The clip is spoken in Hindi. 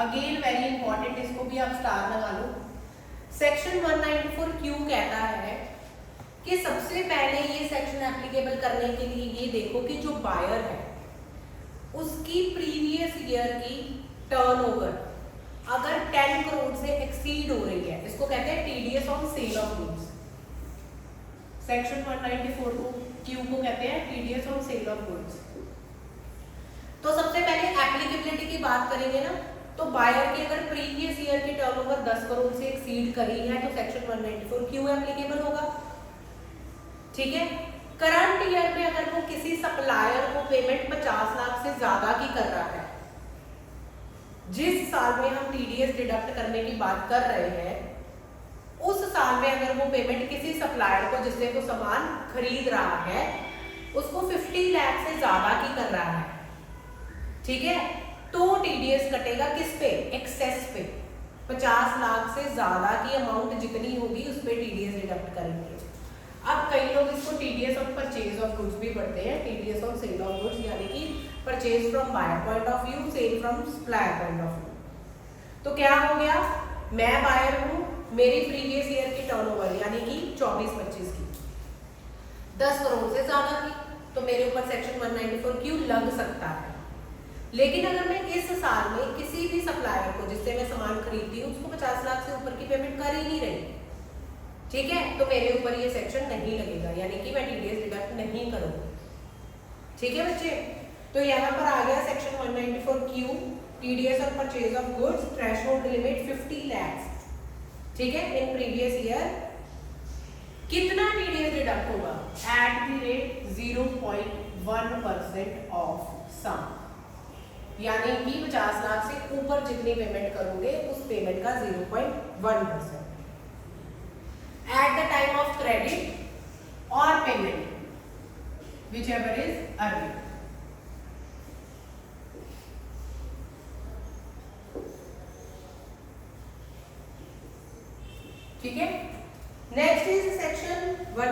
अगेन वेरी इंपॉर्टेंट, इसको भी आप स्टार लगा लो। सेक्शन 194 क्यों कहता है कि सबसे पहले ये सेक्शन एप्लीकेबल करने के लिए ये देखो कि जो बायर है उसकी प्रीवियस ईयर की टर्नओवर अगर 10 करोड़ से एक्सीड हो रही है, इसको कहते हैं TDS on sale of goods. Section 194 को क्यू को कहते हैं TDS on sale of goods. तो सबसे पहले एप्लीकेबिलिटी की बात करेंगे ना, तो बायर की अगर प्रीवियस ईयर की टर्नओवर 10 करोड़ से एक्सीड करी है तो सेक्शन 194 क्यू एप्लीकेबल होगा। ठीक है। करंट ईयर में अगर वो किसी सप्लायर को पेमेंट 50 लाख से ज्यादा की कर रहा है, जिस साल में हम टीडीएस डिडक्ट करने की बात कर रहे हैं उस साल में अगर वो पेमेंट किसी सप्लायर को जिससे वो सामान खरीद रहा है उसको 50 लाख से ज्यादा की कर रहा है, ठीक है, तो टीडीएस कटेगा किस पे? एक्सेस पे। 50 लाख से ज्यादा की अमाउंट जितनी होगी उस पे टीडीएस डिडक्ट करेंगे। अब कई लोग इसको TDS on purchase of goods भी पढ़ते हैं, TDS on sale of goods, यानी कि purchase from buyer point of view, sale from supplier point of view. तो क्या हो गया, मैं बायर हूं, मेरी प्रीवियस ईयर की टर्नओवर यानी कि 24-25 की 10 करोड़ से ज्यादा की, तो मेरे ऊपर सेक्शन 194 क्यू लग सकता है। लेकिन अगर मैं इस साल में किसी भी सप्लायर को जिससे मैं सामान खरीदती हूँ उसको 50 लाख से ऊपर की पेमेंट कर ही नहीं रही, ठीक है, तो मेरे ऊपर ये सेक्शन नहीं लगेगा, यानी कि मैं टीडीएस डिडक्ट नहीं करूंगी। ठीक है बच्चे, तो यहाँ पर आ गया section 194 Q, TDS on purchase of goods, threshold limit 50 lakh, ठीक है, इन प्रीवियस ईयर। कितना टीडीएस डिडक्ट होगा? At the rate 0.1% of some, यानी कि 50 लाख से ऊपर जितनी पेमेंट करोगे उस पेमेंट का 0.1%। At the time of credit or payment, whichever is early. ठीक है। Next is section 1